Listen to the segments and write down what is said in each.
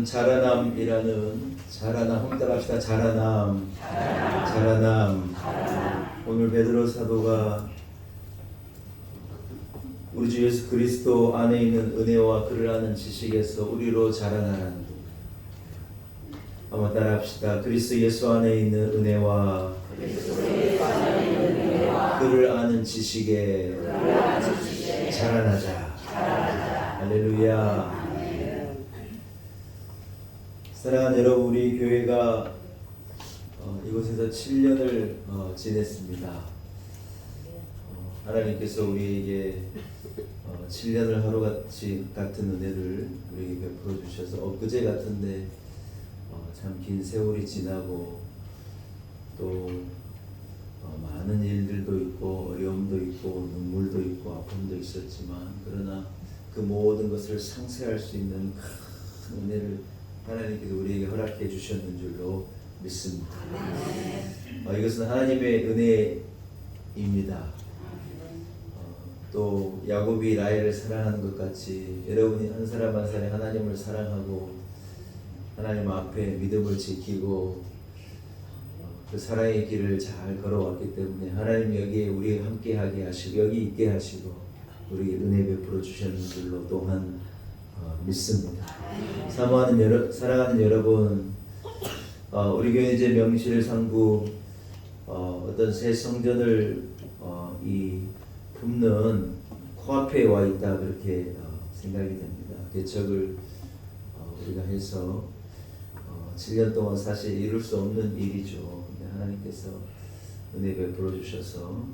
자라남이라는 한번 따라합시다. 자라남. 오늘 베드로 사도가 우리 주 예수 그리스도 안에 있는 은혜와 그를 아는 지식에서 우리로 자라나라는 것. 한번 따라합시다. 그리스도 예수 안에 있는 은혜와 그를 아는 지식에 자라나자. 할렐루야. 사랑하는 여러분, 우리 교회가 이곳에서 7년을 지냈습니다. 하나님께서 우리에게 7년을 하루같이 같은 은혜를 우리에게 베풀어 주셔서 엊그제 같은데 참 긴 세월이 지나고 또 많은 일들도 있고 어려움도 있고 눈물도 있고 아픔도 있었지만, 그러나 그 모든 것을 상쇄할 수 있는 큰 은혜를 하나님께서 우리에게 허락해 주셨는 줄로 믿습니다. 이것은 하나님의 은혜입니다. 또 야곱이 라헬을 사랑하는 것 같이 여러분이 한 사람 한 사람이 하나님을 사랑하고 하나님 앞에 믿음을 지키고 그 사랑의 길을 잘 걸어왔기 때문에 하나님 여기에 우리 함께하게 하시고 여기 있게 하시고 우리에게 은혜 베풀어 주셨는 줄로 또한 믿습니다. 사랑하는 여러분, 우리 교회 이제 명실 상부 어떤 새 성전을 품는 코앞에 와 있다, 그렇게 생각이 됩니다. 개척을 우리가 해서 7년 동안 사실 이룰 수 없는 일이죠. 근데 하나님께서 은혜 베풀어 주셔서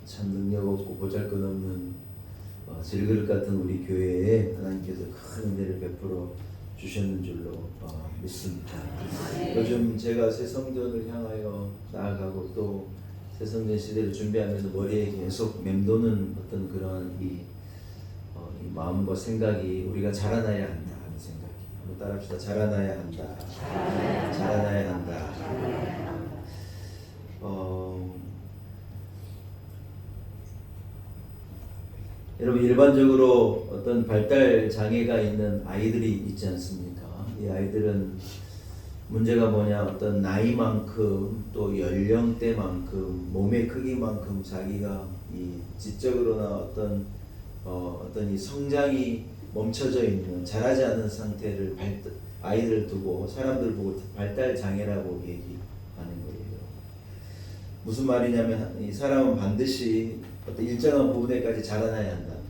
참 능력 없고 보잘것없는 질그릇 같은 우리 교회에 하나님께서 큰 은혜를 베풀어 주셨는 줄로 믿습니다. 요즘 제가 새 성전을 향하여 나아가고 또 새 성전 시대를 준비하면서 머리에 계속 맴도는 어떤 그런 이 마음과 생각이 우리가 자라나야 한다 하는 생각이. 한번 따라합시다. 자라나야 한다. 자라나야 한다. 여러분, 일반적으로 어떤 발달 장애가 있는 아이들이 있지 않습니까? 이 아이들은 문제가 뭐냐, 어떤 나이만큼 또 연령대만큼 몸의 크기만큼 자기가 이 지적으로나 어떤 이 성장이 멈춰져 있는, 자라지 않은 상태를 아이들을 두고 사람들 보고 발달 장애라고 얘기하는 거예요. 무슨 말이냐면 이 사람은 반드시 어떤 일정한 부분에까지 자라나야 한다는 거예요.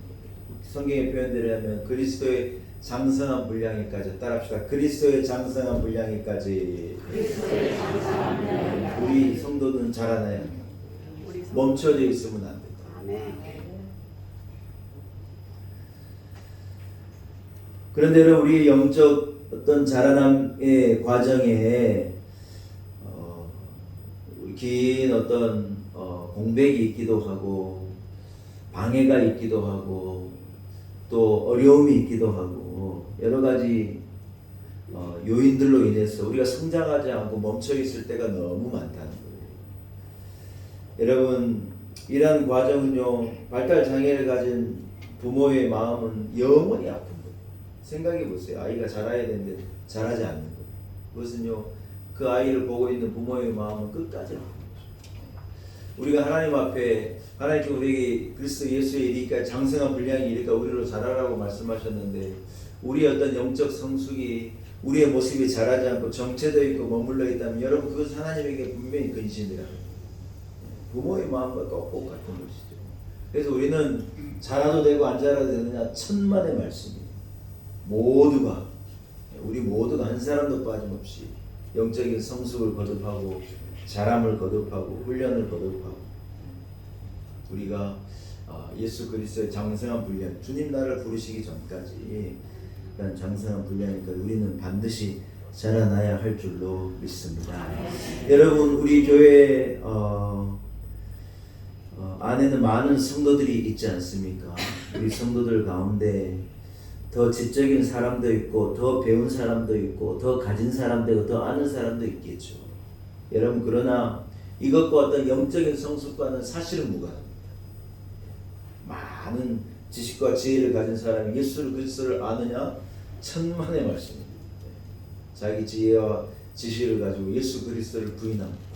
성경의 표현대로 하면 그리스도의 장성한 분량에까지. 따라합시다. 그리스도의 장성한 분량에까지. 우리 성도는 자라나야 합니다. 멈춰져 있으면 안 된다. 그런데 우리 영적 어떤 자라남의 과정에 긴 어떤 공백이 있기도 하고 방해가 있기도 하고 또 어려움이 있기도 하고 여러 가지 요인들로 인해서 우리가 성장하지 않고 멈춰 있을 때가 너무 많다는 거예요. 여러분, 이러한 과정은요, 발달 장애를 가진 부모의 마음은 영원히 아픈 거예요. 생각해 보세요. 아이가 자라야 되는데 자라지 않는 거예요. 그것은요, 그 아이를 보고 있는 부모의 마음은 끝까지 아픈 거죠. 우리가 하나님 앞에, 하나님께 우리에게 그리스도 예수의 이르니까 장성한 분량이 이르니까 우리로 자라라고 말씀하셨는데, 우리의 어떤 영적 성숙이 우리의 모습이 자라지 않고 정체되어 있고 머물러 있다면 여러분, 그것은 하나님에게 분명히 근심이라. 부모의 마음과 똑같은 것이죠. 그래서 우리는 자라도 되고 안 자라도 되느냐, 천만의 말씀이에요. 모두가, 우리 모두가 한 사람도 빠짐없이 영적인 성숙을 거듭하고 자람을 거듭하고 훈련을 거듭하고 우리가 예수 그리스도의 장성한 분량, 주님 나를 부르시기 전까지 그런 장성한 분량이니까 우리는 반드시 자라나야 할 줄로 믿습니다. 여러분, 우리 교회 안에는 많은 성도들이 있지 않습니까? 우리 성도들 가운데 더 지적인 사람도 있고 더 배운 사람도 있고 더 가진 사람도 있고 더 아는 사람도 있겠죠. 여러분, 그러나 이것과 어떤 영적인 성숙과는 사실은 무관합니다. 많은 지식과 지혜를 가진 사람이 예수 그리스도를 아느냐? 천만의 말씀입니다. 자기 지혜와 지식을 가지고 예수 그리스도를 부인합니다.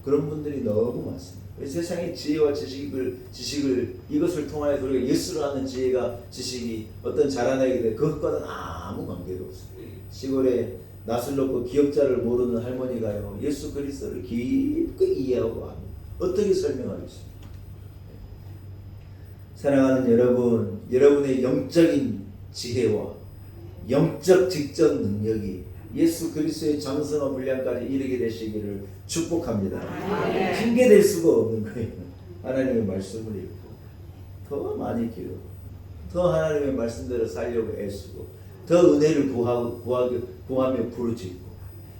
그런 분들이 너무 많습니다. 세상의 지혜와 지식을 이것을 통하여 우리가 예수를 아는 지혜가 지식이 어떤 자라나게 돼 그것과는 아무 관계가 없어요. 시골에 낯을 놓고 기억자를 모르는 할머니가요 예수 그리스도를 깊이 이해하고 합니다. 어떻게 설명하겠습니까? 사랑하는 여러분, 여러분의 영적인 지혜와 영적 직전 능력이 예수 그리스도의 장성한 분량까지 이르게 되시기를 축복합니다. 핑계될 수가 없는 거예요. 하나님의 말씀을 읽고 더 많이 기도하고 더 하나님의 말씀대로 살려고 애쓰고 더 은혜를 구하며 부르짖고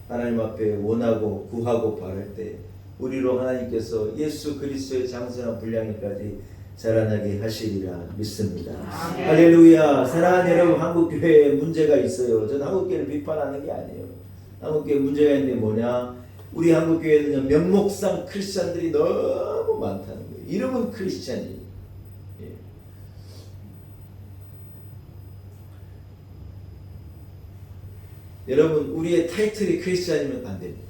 하나님 앞에 원하고 구하고 바랄 때 우리로 하나님께서 예수 그리스도의 장성한 분량에까지 자라나게 하시리라 믿습니다. 할렐루야. 사랑하는 여러분, 한국교회에 문제가 있어요. 저는 한국교회를 비판하는 게 아니에요. 한국교회 문제가 있는데 뭐냐? 우리 한국교회는 면목상 크리스찬들이 너무 많다는 거예요. 이름은 크리스찬이에요. 예. 여러분, 우리의 타이틀이 크리스찬이면 안 됩니다.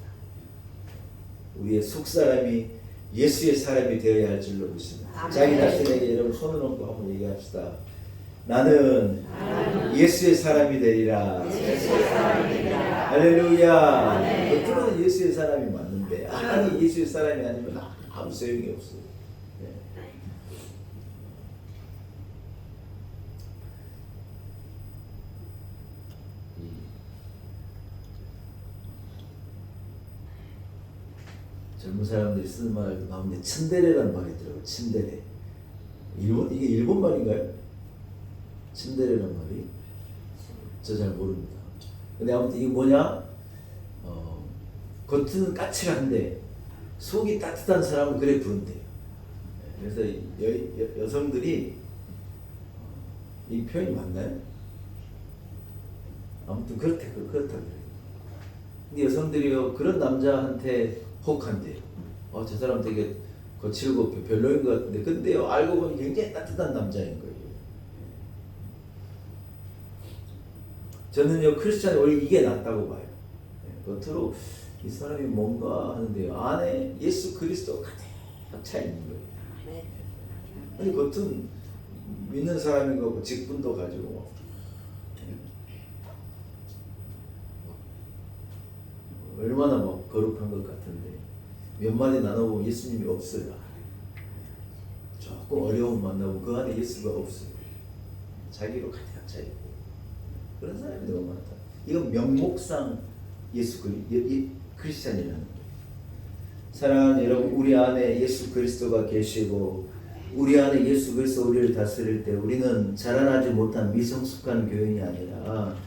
우리의 속사람이 예수의 사람이 되어야 할 줄로 믿습니다. 자기 자신에게 여러분 손을 얹고 한번 얘기합시다. 나는 예수의 사람이 되리라. 할렐루야. 겉으로는 예수의 사람이 맞는데 아니 예수의 사람이 아니면 아무 소용이 없어요. 네. 젊은 사람들이 쓰는 말 가운데 츤데레라는 말이 있더라고요. 츤데레. 이게 일본 말인가요? 츤데레라는 말이? 저 잘 모릅니다. 근데 아무튼 이게 뭐냐? 겉은 까칠한데 속이 따뜻한 사람은 그래 부른대요. 그래서 여성들이 이 표현이 맞나요? 아무튼 그렇다 그래요. 근데 여성들이요 그런 남자한테 혹한대요. 저 사람 되게 거칠고 별로인 것 같은데 근데요 알고 보니 굉장히 따뜻한 남자인 거예요. 저는요 크리스찬이 원래 이게 낫다고 봐요. 겉으로 이 사람이 뭔가 하는데요 안에 예수 그리스도 가득 차 있는 거예요. 아니 겉은 믿는 사람인 거고 직분도 가지고 얼마나 막 거룩한 것 같은데 몇 마디 나눠보면 예수님이 없어요. 조금 어려움 만나고 그 안에 예수가 없어요. 자기로 가득 차 있고 그런 사람이 너무 많다. 이건 명목상 예수 크리스찬이라는 거예요. 사랑하는 여러분, 우리 안에 예수 그리스도가 계시고 우리 안에 예수 그리스도 우리를 다스릴 때 우리는 자라나지 못한 미성숙한 교인이 아니라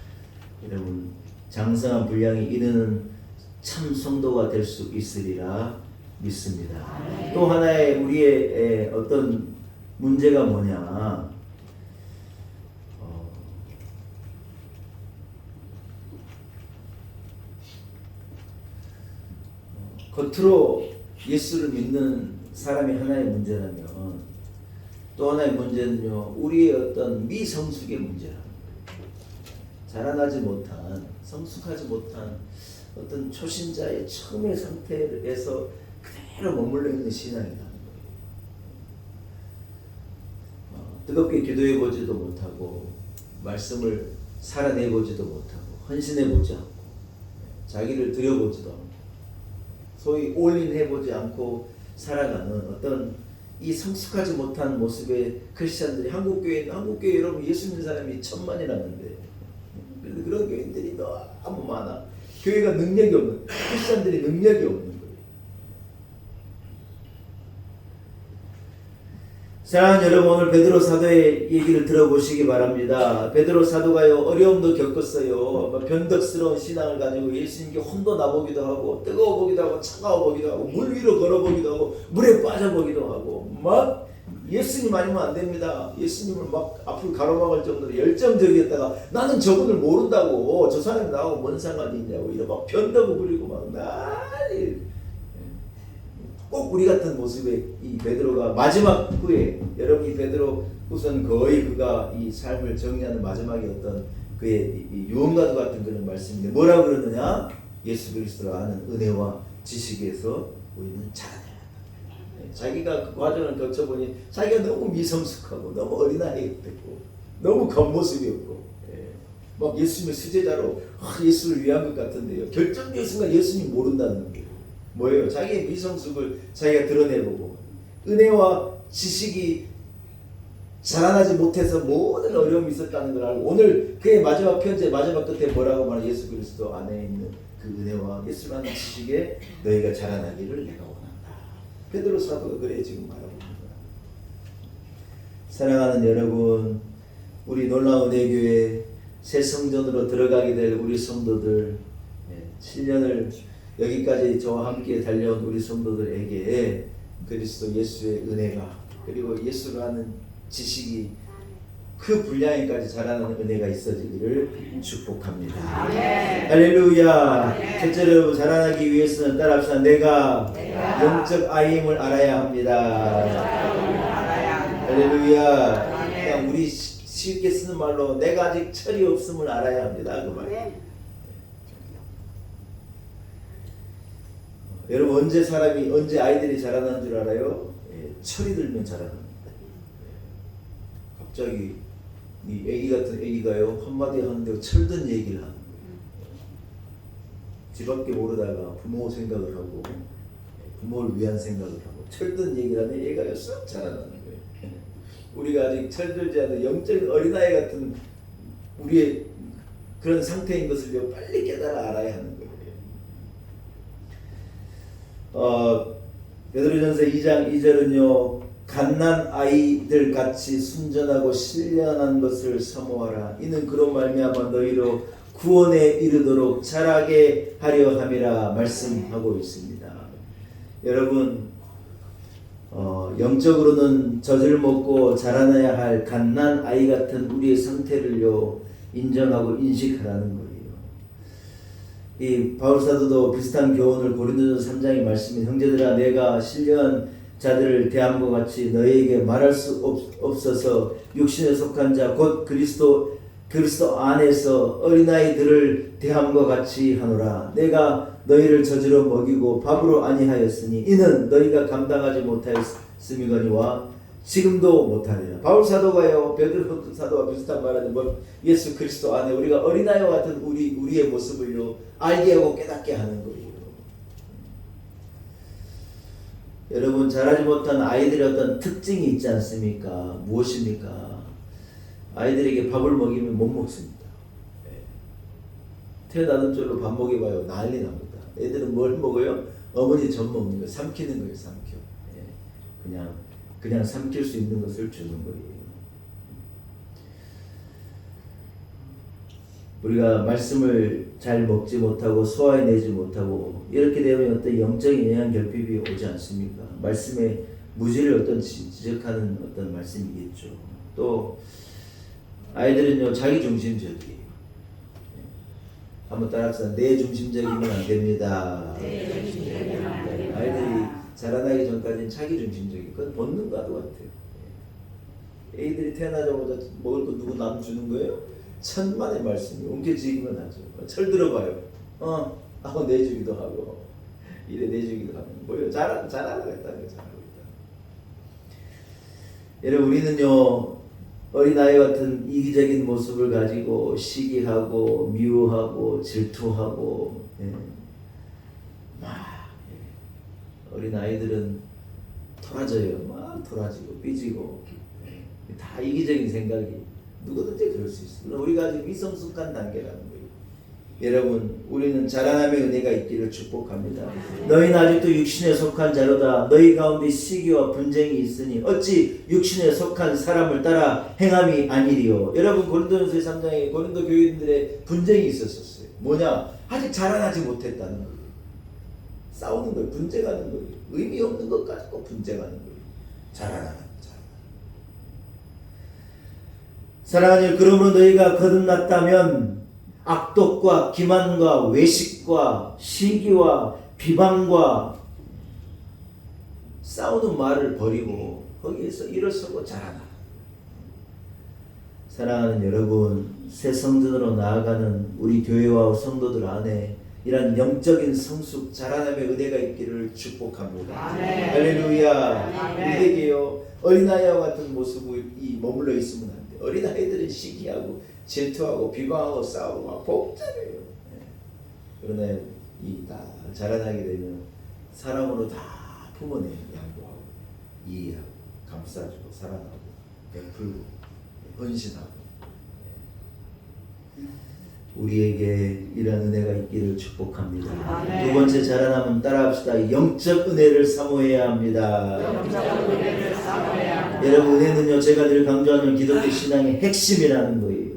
여러분 장성한 분량이 이르는 참 성도가 될 수 있으리라 믿습니다. 또 하나의 우리의 어떤 문제가 뭐냐? 겉으로 예수를 믿는 사람이 하나의 문제라면 또 하나의 문제는요 우리의 어떤 미성숙의 문제라는 거예요. 자라나지 못한 성숙하지 못한 어떤 초신자의 처음의 상태에서 그대로 머물러 있는 신앙이라는 거예요. 뜨겁게 기도해 보지도 못하고 말씀을 살아내 보지도 못하고 헌신해 보지 않고 자기를 드려보지도 않고 소위 올인해 보지 않고 살아가는 어떤 이 성숙하지 못한 모습의 크리스찬들이 한국교회 여러분 예수 믿는 사람이 천만이라는데 그런데 그런 교인들이 너무 많아. 교회가 능력이 없는 크리스찬들이 능력이 없는 거예요. 사랑하는 여러분 오늘 베드로 사도의 얘기를 들어보시기 바랍니다. 베드로 사도가요 어려움도 겪었어요. 변덕스러운 신앙을 가지고 예수님께 혼도 나보기도 하고 뜨거워 보기도 하고 차가워 보기도 하고 물 위로 걸어보기도 하고 물에 빠져보기도 하고 막 예수님 아니면 안 됩니다. 예수님을 막 앞으로 가로막을 정도로 열정적이었다가 나는 저분을 모른다고 저 사람이 나하고 뭔 상관이 있냐고 이런 막 변덕을 부리고 막 난리 꼭 우리 같은 모습의 이 베드로가 마지막 후에, 여러분 이 베드로 우선 거의 그가 이 삶을 정리하는 마지막에 어떤 그의 이 유언과도 같은 그런 말씀인데 뭐라고 그러느냐? 예수 그리스도를 아는 은혜와 지식에서 우리는 자라나야 한다. 자기가 그 과정을 거쳐보니 자기가 너무 미성숙하고 너무 어린아이였고 너무 겉모습이었고 막 예수님의 수제자로 예수를 위한 것 같은데요. 결정적인 순간 예수님 모른다는 거예요. 뭐예요? 자기의 미성숙을 자기가 드러내보고 은혜와 지식이 자라나지 못해서 모든 어려움이 있었다는 걸 알고 오늘 그의 마지막 편지의 마지막 끝에 뭐라고 말하는 예수 그리스도 안에 있는 그 은혜와 예수를 아는 지식에 너희가 자라나기를 내가 원한다. 베드로 사도가 그래 지금 말하고 있는 거야. 사랑하는 여러분, 우리 놀라운 은혜교회 새 성전으로 들어가게 될 우리 성도들, 7년을 여기까지 저와 함께 달려온 우리 성도들에게 그리스도 예수의 은혜가 그리고 예수를 아는 지식이 그 분량에까지 자라나는 은혜가 있어지기를 축복합니다. 할렐루야. 첫째로 자라나기 위해서는 따라합시다. 내가 영적 아이임을 알아야 합니다. 할렐루야. 그냥 우리 쉽게 쓰는 말로 내가 아직 철이 없음을 알아야 합니다. 그 말. 여러분 언제 아이들이 자라나는 줄 알아요? 철이 들면 자라납니다. 갑자기 이 애기 같은 애기가요 한마디 하는데 철든 얘기를 하는 거예요. 뒤밖에 모르다가 부모 생각을 하고 부모를 위한 생각을 하고 철든 얘기를 하는 애가요 쏙 자라나는 거예요. 우리가 아직 철들지 않은 영적인 어린아이 같은 우리의 그런 상태인 것을요 빨리 깨달아 알아야 하는 거예요. 베드로전서 2장 2절은요 갓난 아이들 같이 순전하고 신령한 것을 사모하라. 이는 그로 말미암아 너희로 구원에 이르도록 자라게 하려 함이라 말씀하고 있습니다. 여러분 영적으로는 젖을 먹고 자라나야 할 갓난 아이 같은 우리의 상태를요 인정하고 인식하라는 거예요. 이 바울사도도 비슷한 교훈을 고린도전서 3장의 말씀인 형제들아 내가 신령한 자들을 대함과 같이 너희에게 말할 수 없어서 육신에 속한 자 곧 그리스도 안에서 어린아이들을 대함과 같이 하노라. 내가 너희를 젖으로 먹이고 밥으로 아니하였으니 이는 너희가 감당하지 못하였음이거니와 지금도 못하리라. 바울 사도가요 베드로 사도와 비슷한 말하는 뭐 예수 그리스도 안에 우리가 어린아이와 같은 우리의 모습을요 알게 하고 깨닫게 하는 거예요. 여러분 자라지 못한 아이들의 어떤 특징이 있지 않습니까? 무엇입니까? 아이들에게 밥을 먹이면 못 먹습니다. 태어나는 쪽으로 밥 먹여봐요. 난리 납니다. 애들은 뭘 먹어요? 어머니 젖 먹는 거, 삼키는 거예요. 삼켜. 그냥 삼킬 수 있는 것을 주는 거예요. 우리가 말씀을 잘 먹지 못하고 소화해내지 못하고 이렇게 되면 어떤 영적인 영양 결핍이 오지 않습니까? 말씀의 무지를 어떤 지적하는 어떤 말씀이겠죠. 또 아이들은요 자기중심적이에요. 한번 따라합시다. 내 중심적이면 안 됩니다. 아이들이 자라나기 전까지는 자기중심적이에요. 그건 본능과도 같아요. 애들이 태어나자마자 먹을 거 누구 남 주는 거예요? 천만의 말씀이 옮겨지기만 하죠. 철 들어봐요. 하고 내주기도 하고 이래 내주기도 하고 뭐요? 잘하겠다는 거 잘하고 있다. 여러분 우리는요 어린아이 같은 이기적인 모습을 가지고 시기하고 미워하고 질투하고 어린아이들은 토라져요. 막 토라지고 삐지고 다 이기적인 생각이 누구든지 그럴 수 있습니다. 우리가 아직 미성숙한 단계라는 거예요. 여러분 우리는 자라남의 은혜가 있기를 축복합니다. 너희는 아직도 육신에 속한 자로다. 너희 가운데 시기와 분쟁이 있으니 어찌 육신에 속한 사람을 따라 행함이 아니리요. 여러분 고린도전서 3장에 고린도 교인들의 분쟁이 있었어요. 뭐냐? 아직 자라나지 못했다는 거예요. 싸우는 거예요. 분쟁하는 거예요. 의미 없는 것 가지고 분쟁하는 거예요. 자라나는 사랑하니 그러므로 너희가 거듭났다면 악독과 기만과 외식과 시기와 비방과 싸우는 말을 버리고 거기에서 일어서고 자라나. 사랑하는 여러분, 새 성전으로 나아가는 우리 교회와 성도들 안에 이런 영적인 성숙 자라남의 은혜가 있기를 축복합니다. 아멘. 할렐루야. 아멘. 우리에게요 어린아이와 같은 모습이 머물러 있으면 안 돼. 어린아이들은 시기하고 질투하고 비방하고 싸우고 막 복잡해요. 그러나 이 다 자라나게 되면 사랑으로 다 품어내 양보하고 이해하고 감싸주고 사랑하고 베풀고 헌신하고 우리에게 이런 은혜가 있기를 축복합니다. 아멘. 두 번째 자라나면 따라합시다. 영적 은혜를 사모해야 합니다. 영적 은혜를 사모해야 합니다. 여러분, 은혜는요 제가 늘 강조하는 기독교 신앙의 핵심이라는 거예요.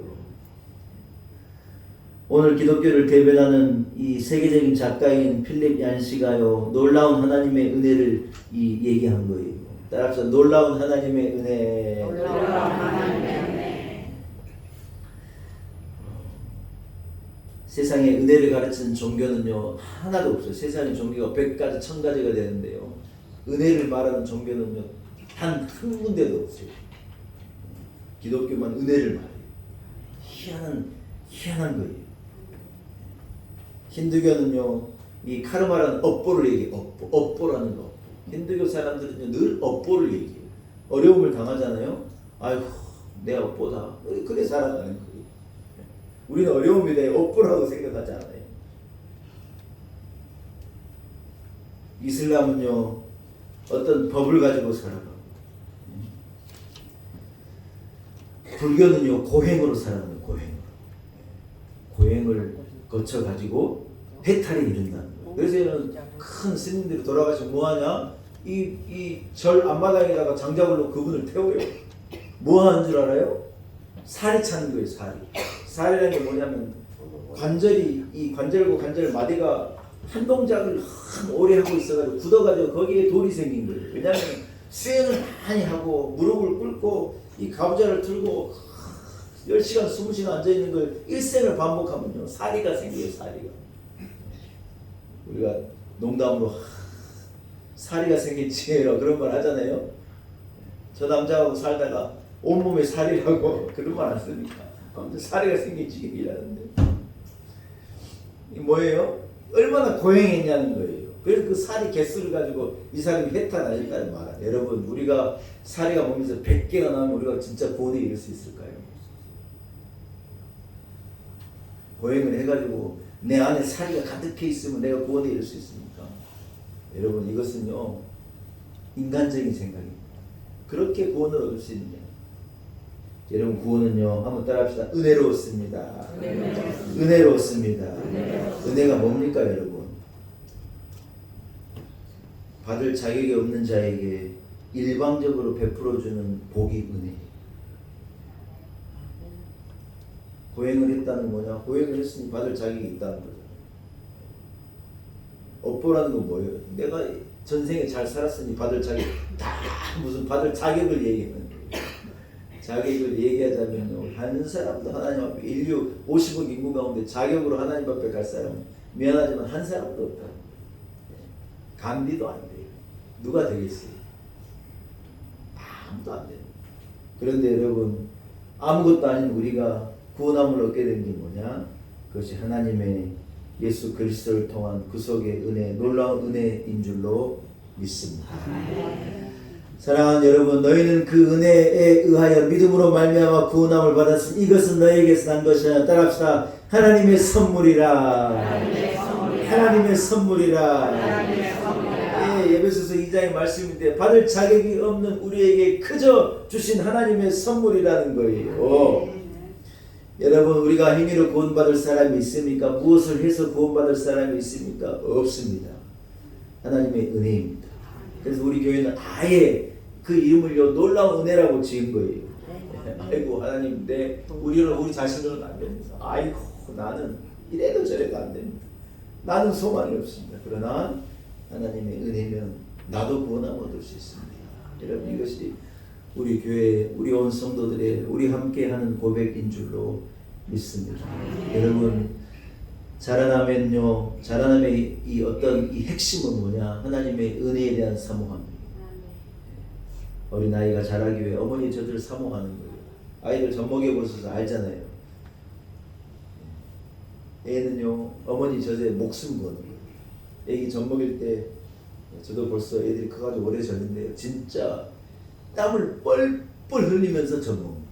오늘 기독교를 대변하는 이 세계적인 작가인 필립 얀시가요 놀라운 하나님의 은혜를 얘기한 거예요. 따라합시다. 놀라운 하나님의 은혜. 놀라운 하나님의 은혜. 세상에 은혜를 가르치는 종교는요 하나도 없어요. 세상의 종교가 100가지 1000가지가 되는데요 은혜를 말하는 종교는요 단 한 군데도 없어요. 기독교만 은혜를 말해요. 희한한 거예요. 힌두교는요 이 카르마라는 업보를 얘기해요. 업보라는 거. 힌두교 사람들은요 늘 업보를 얘기해요. 어려움을 당하잖아요. 아이고 내 업보다. 그래 살아가는 거예요. 우리는 어려움이 돼 업보라고 생각하지 않아요. 이슬람은요 어떤 법을 가지고 살아가고 불교는요 고행으로 살아가는 고행을 거쳐 가지고 해탈이 이른다는 거예요. 그래서 얘는 큰 스님들이 돌아가시면 뭐하냐? 이 절 앞마당에다가 장작으로 그분을 태워요. 뭐 하는 줄 알아요? 살이 차는 거예요. 살이라는 게 뭐냐면 관절이 이 관절과 관절 마디가 한 동작을 오래 하고 있어가지고 굳어가지고 거기에 돌이 생긴 거예요. 왜냐하면 수행을 많이 하고 무릎을 꿇고 이 가부좌를 들고 10시간 20시간 앉아있는 걸 일생을 반복하면요 사리가 생겨요. 사리가. 우리가 농담으로 사리가 생긴 지혜라 그런 말 하잖아요. 저 남자하고 살다가 온몸에 살이라고 그런 말 안 씁니까? 아무튼 사리가 생긴 지혜라는데 이 뭐예요? 얼마나 고행했냐는 거예요. 그래서 그 살이 개수를 가지고 이 사람이 해탈하니까 말아. 여러분 우리가 사리가 몸에서 100개가 나면 우리가 진짜 구원에 이를 수 있을까요? 고행을 해가지고 내 안에 사리가 가득해 있으면 내가 구원에 이를 수 있습니까? 여러분 이것은요 인간적인 생각입니다. 그렇게 구원을 얻을 수 있느냐? 여러분 구원은요 한번 따라합시다. 은혜로웠습니다. 은혜로웠습니다. 은혜가 뭡니까 여러분? 받을 자격이 없는 자에게 일방적으로 베풀어주는 복이 은혜. 고행을 했다는 뭐냐? 고행을 했으니 받을 자격이 있다는 거죠. 업보라는 건 뭐예요? 내가 전생에 잘 살았으니 받을 자격. 다 무슨 받을 자격을 얘기하는 거예요. 자격을 얘기하자면요 한 사람도 하나님 앞에 인류 50억 인구 가운데 자격으로 하나님 앞에 갈 사람은 미안하지만 한 사람도 없다. 간디도 안 돼요. 누가 되겠어요? 아무도 안 돼요. 그런데 여러분 아무것도 아닌 우리가 구원함을 얻게 된 게 뭐냐? 그것이 하나님의 예수 그리스도를 통한 구속의 은혜, 놀라운 은혜인 줄로 믿습니다. 사랑하는 여러분, 너희는 그 은혜에 의하여 믿음으로 말미암아 구원함을 받았으니 이것은 너희에게서 난 것이 아니라 따라합시다. 하나님의 선물이라. 하나님의 선물이라. 에베소서 2장의 말씀인데 받을 자격이 없는 우리에게 그저 주신 하나님의 선물이라는 거예요. 여러분 우리가 행위로 구원받을 사람이 있습니까? 무엇을 해서 구원받을 사람이 있습니까? 없습니다. 하나님의 은혜입니다. 그래서 우리 교회는 아예 그 이름을요 놀라운 은혜라고 지은 거예요. 아이고 하나님 우리 자신으로는 안 됩니다. 아이고 나는 이래도 저래도 안 됩니다. 나는 소망이 없습니다. 그러나 하나님의 은혜면 나도 구원함을 얻을 수 있습니다. 여러분 이것이 우리 교회 우리 온 성도들의 우리 함께하는 고백인 줄로 믿습니다. 여러분 자라나면요 자라남의 이 어떤 이 핵심은 뭐냐? 하나님의 은혜에 대한 사모함입니다. 어린아이가 자라기 위해 어머니 젖을 사모하는 거예요. 아이들 젖 먹여보셔서 알잖아요. 애는요 어머니 젖에 목숨 거는 거예요. 애기 젖 먹일 때 저도 벌써 애들이 커가지고 오래 젖는데요. 진짜 땀을 뻘뻘 흘리면서 젖 먹는 거예요.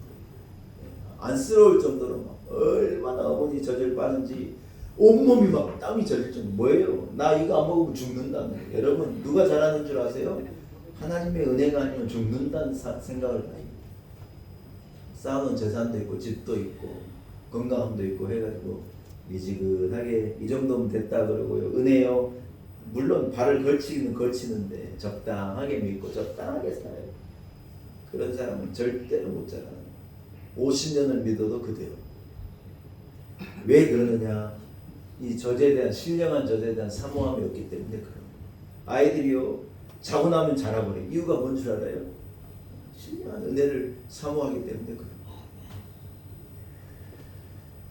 안쓰러울 정도로 막 얼마나 어머니 젖을 빠는지 온몸이 막 땀이 젖을 정도. 뭐예요? 나 이거 안 먹으면 죽는다는 거예요. 여러분 누가 잘하는 줄 아세요? 하나님의 은혜가 아니면 죽는다는 생각을 해요. 쌓아놓은 재산도 있고 집도 있고 건강함도 있고 해가지고 미지근하게 이 정도면 됐다 그러고요. 은혜요. 물론 발을 걸치기는 걸치는데 적당하게 믿고 적당하게 살아요. 그런 사람은 절대로 못 자라는 거예요. 50년을 믿어도 그대로. 왜 그러느냐? 이 젖에 대한 신령한 젖에 대한 사모함이 없기 때문에 그런 거예요. 아이들이요 자고 나면 자라버려요. 이유가 뭔 줄 알아요? 신령한 은혜를 사모하기 때문에 그런 거예요.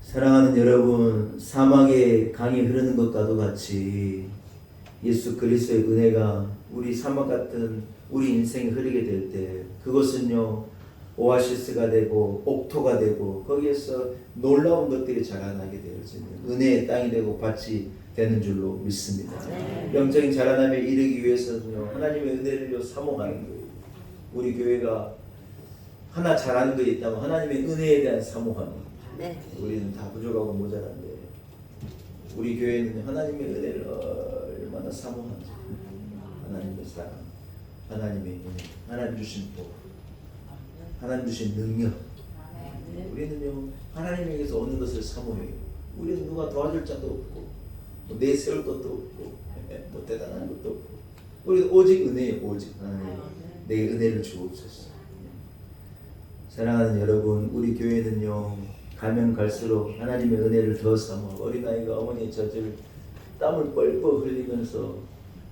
사랑하는 여러분, 사막에 강이 흐르는 것과도 같이 예수 그리스도의 은혜가 우리 사막 같은 우리 인생에 흐르게 될 때 그것은요 오아시스가 되고 옥토가 되고 거기에서 놀라운 것들이 자라나게 되어지는 은혜의 땅이 되고 밭이 되는 줄로 믿습니다. 영적인 자라남에 이르기 위해서는요 하나님의 은혜를 사모하는 거예요. 우리 교회가 하나 잘하는 게 있다면 하나님의 은혜에 대한 사모함. 우리는 다 부족하고 모자란데 우리 교회는 하나님의 은혜를 얼마나 사모하는지. 하나님의 사랑, 하나님의 은혜, 하나님 주신 복, 하나님 주신 능력. 우리는요 하나님에게서 얻는 것을 사모해요. 우리는 누가 도와줄 자도 없고 뭐 내세울 것도 없고 뭐 대단한 것도 없고 우리는 오직 은혜예요. 오직 하나님 내게 은혜를 주옵소서. 사랑하는 여러분, 우리 교회는요 가면 갈수록 하나님의 은혜를 더 사모하고 어린아이가 어머니의 젖을 땀을 뻘뻘 흘리면서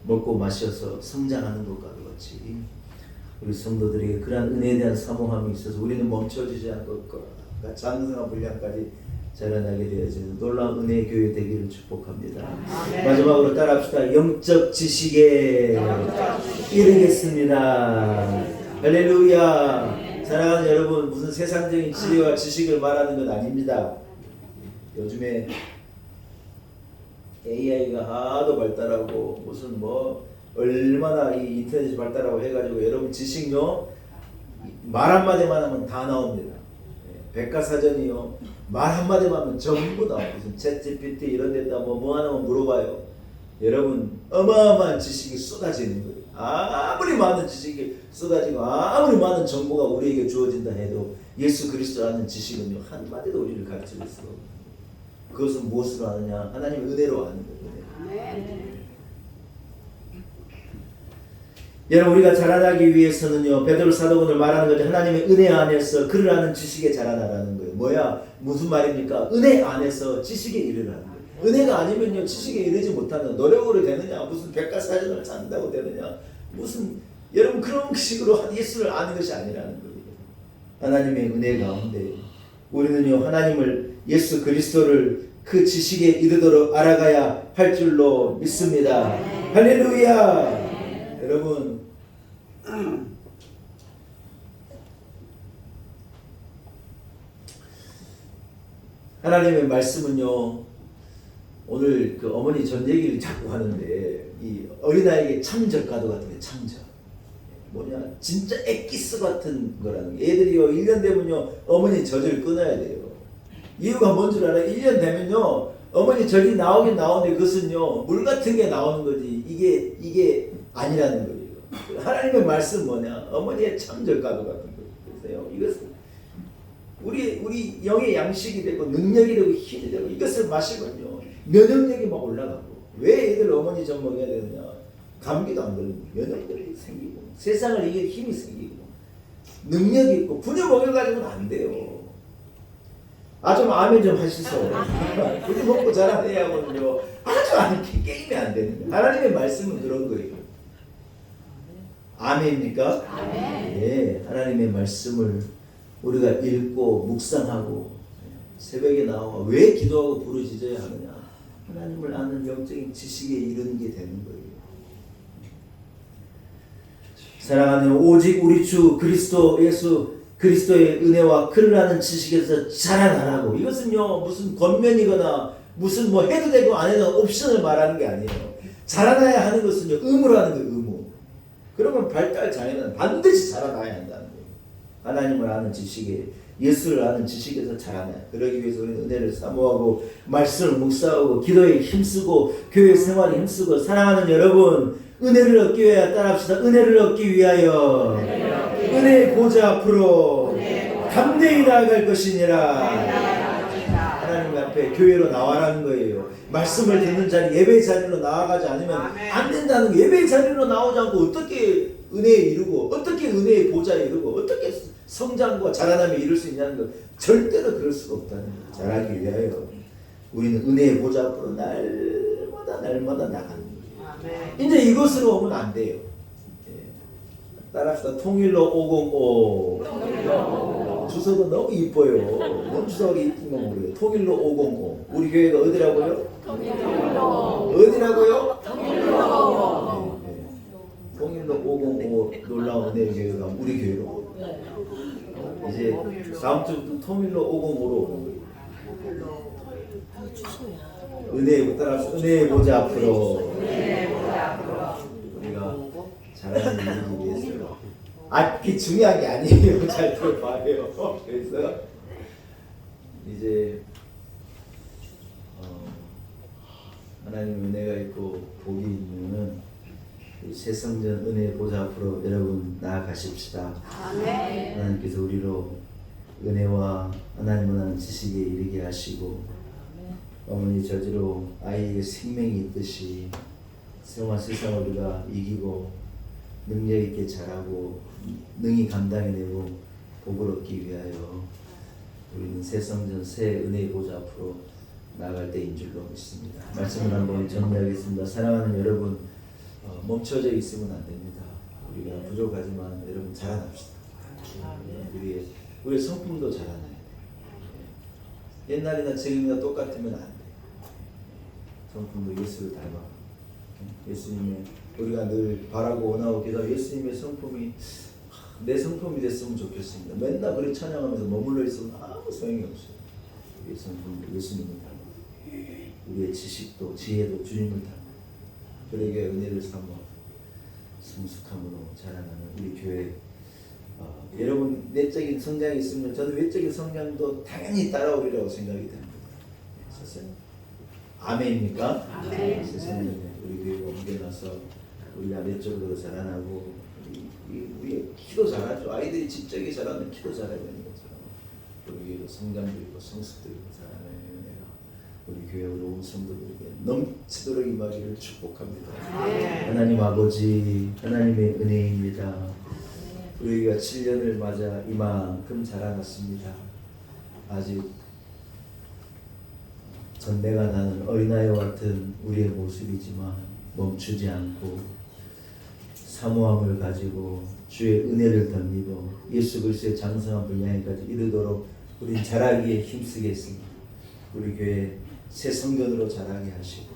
먹고 마셔서 성장하는 것과도 같이 우리 성도들에게 그러한 은혜에 대한 사모함이 있어서 우리는 멈춰지지 않고 장성한 분량까지 자라나게 되어지는 놀라운 은혜의 교회 되기를 축복합니다. 마지막으로 따라합시다. 영적 지식에 이르겠습니다. 할렐루야. 사랑하는 여러분, 무슨 세상적인 지혜와 지식을 말하는 건 아닙니다. 요즘에 AI가 하도 발달하고 무슨 뭐 얼마나 이 인터넷이 발달하고 해가지고 여러분 지식요 말 한마디만 하면 다 나옵니다. 백과사전이요 말 한마디만 하면 전부 나와요. 무슨 챗GPT 이런 데다 뭐 하나만 물어봐요. 여러분 어마어마한 지식이 쏟아지는 거예요. 아무리 많은 지식이 쏟아지고 아무리 많은 정보가 우리에게 주어진다 해도 예수 그리스도라는 지식은요 한마디도 우리를 가르칠 수가 없어요. 그것은 무엇으로 아느냐? 하나님의 은혜로 아는 거예요. 여러분 우리가 자라나기 위해서는요 베드로 사도가 오늘 말하는 거죠. 하나님의 은혜 안에서 그를 아는 지식에 자라나라는 거예요. 뭐야? 무슨 말입니까? 은혜 안에서 지식에 이르라는 거예요. 은혜가 아니면요 지식에 이르지 못하는 노력으로 되느냐? 무슨 백과사전을 찾는다고 되느냐? 무슨 여러분 그런 식으로 예수를 아는 것이 아니라는 거예요. 하나님의 은혜 가운데 우리는요 하나님을 예수 그리스도를 그 지식에 이르도록 알아가야 할 줄로 믿습니다. 할렐루야. 여러분 하나님의 말씀은요 오늘 그 어머니 전 얘기를 자꾸 하는데 이 어린아이에게 참젓과도 같은 참젓 뭐냐 진짜 엑기스 같은 거라는 게 애들이요 1년 되면요 어머니 젖을 끊어야 돼요. 이유가 뭔 줄 알아요? 1년 되면요 어머니 젖이 나오긴 나오는데 그것은요 물 같은 게 나오는 거지 이게 아니라는 거예요. 하나님의 말씀 뭐냐 어머니의 참젓과도 같은 거예요. 이것은 우리 영의 양식이 되고 능력이 되고 힘이 되고 이것을 마시면요 면역력이 막 올라가고 왜 애들 어머니 젖 먹여야 되느냐 감기도 안 걸리고 면역력이 생기고 세상을 이길 힘이 생기고 능력이 있고 분유 먹여가지고는 안 돼요. 좀 아멘 좀 하시소. 분유 먹고 자란 애하고는요 아주 안 게임이 안 되는 거예요. 하나님의 말씀은 그런 거예요. 아멘입니까? 아멘. 네, 하나님의 말씀을 우리가 읽고 묵상하고 새벽에 나와 왜 기도하고 부르짖어야 하느냐 하나님을 아는 영적인 지식에 이르는 게 되는 거예요. 사랑하는 오직 우리 주 그리스도 예수 그리스도의 은혜와 그를 아는 지식에서 자라나라고. 이것은요 무슨 권면이거나 무슨 뭐 해도 되고 안 해도 옵션을 말하는 게 아니에요. 자라나야 하는 것은요 의무로 하는 거예요. 의무. 그러면 발달 장애는 반드시 자라나야 한다는 거예요. 하나님을 아는 지식에 예수를 아는 지식에서 자라나요. 그러기 위해서 우리는 은혜를 사모하고 말씀을 묵상하고 기도에 힘쓰고 교회 생활에 힘쓰고 사랑하는 여러분 은혜를 얻기 위하여 따라합시다. 은혜를 얻기 위하여 은혜의 보좌 앞으로 담대히 나아갈 것이니라. 하나님 앞에 교회로 나와라는 거예요. 말씀을 듣는 자리 예배 자리로 나아가지 않으면 안 된다는 거예요. 예배 자리로 나오지 않고 어떻게 은혜에 이르고 어떻게 은혜의 보좌에 이르고 어떻게 성장과 자라남에 이룰 수 있냐는 거 절대로 그럴 수가 없다는 거예요. 자라기 위하여 우리는 은혜의 보좌 앞으로 날마다 나가는 거예요. 이제 이것으로 오면 안 돼요. 따라합시다. 통일로 505. 주소도 너무 이뻐요. 너무 주소가 이쁜 건 모르겠어요. 통일로 505. 우리 교회가 어디라고요? 어디라고요? 통일로 505 놀라운 은혜 교회가 우리 교회로. 이제 다음 주부터 통일로 505로 은혜의 따라서 은혜의 보좌 앞으로 우리가 잘하는 일을 위해서 그게 중요한 게 아니에요. 잘 들어봐요. 그래서 이제 하나님 은혜가 있고 복이 있는 새성전 은혜의 보좌 앞으로 여러분 나아가십시다. 하나님께서 우리로 은혜와 하나님을 아는 지식에 이르게 하시고 어머니 저지로 아이에게 생명이 있듯이 세상을 우리가 이기고 능력 있게 자라고 능히 감당해내고 복을 얻기 위하여 우리는 새 성전 새 은혜의 보좌 앞으로 나아갈 때인 줄로 믿습니다. 말씀을 한번 정리하겠습니다. 사랑하는 여러분 멈춰져 있으면 안 됩니다. 우리가 부족하지만 여러분 자라납시다. 우리의 성품도 자라나야 돼요. 옛날이나 지금이나 똑같으면 안 돼요. 성품도 예수를 닮아. 예수님의 우리가 늘 바라고 원하고 기도하고 예수님의 성품이 내 성품이 됐으면 좋겠습니다. 맨날 그렇게 찬양하면서 머물러 있으면 아무 소용이 없어요. 우리의 성품도 예수님을 닮아. 우리의 지식도 지혜도 주님을 닮아. 그에게 은혜를 삼아 성숙함으로 자라나는 우리 교회. 여러분 내적인 성장이 있으면 저는 외적인 성장도 당연히 따라오리라고 생각이 됩니다. 섰어요? 아멘입니까? 아멘. 세상에 우리 교회가 옮겨나서 우리가 내적으로 자라나고 우리의 키도 자라죠. 아이들이 지적이 자라면 키도 자라야 되는 것처럼 우리 교회도 성장도 있고 성숙도 있고 자라는 은혜가 우리 교회 온 성도들에게 넘치도록 임하기를 축복합니다. 하나님 아버지 하나님의 은혜입니다. 우리가 7년을 맞아 이만큼 자라났습니다. 아직 전내가 나는 어린아이와 같은 우리의 모습이지만 멈추지 않고 사모함을 가지고 주의 은혜를 덧입어 예수 그리스도의 장성한 분량에까지 이르도록 우린 자라기에 힘쓰겠습니다. 우리 교회 새 성전으로 자라게 하시고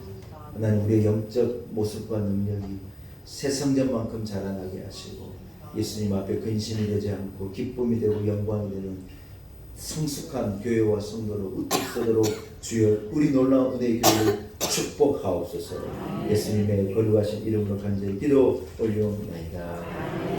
하나님 우리의 영적 모습과 능력이 새 성전만큼 자라나게 하시고 예수님 앞에 근심이 되지 않고 기쁨이 되고 영광이 되는 성숙한 교회와 성도로 우뚝 서도록 주여 우리 놀라운 은혜의 교회를 축복하옵소서. 예수님의 거룩하신 이름으로 간절히 기도 올려옵나이다.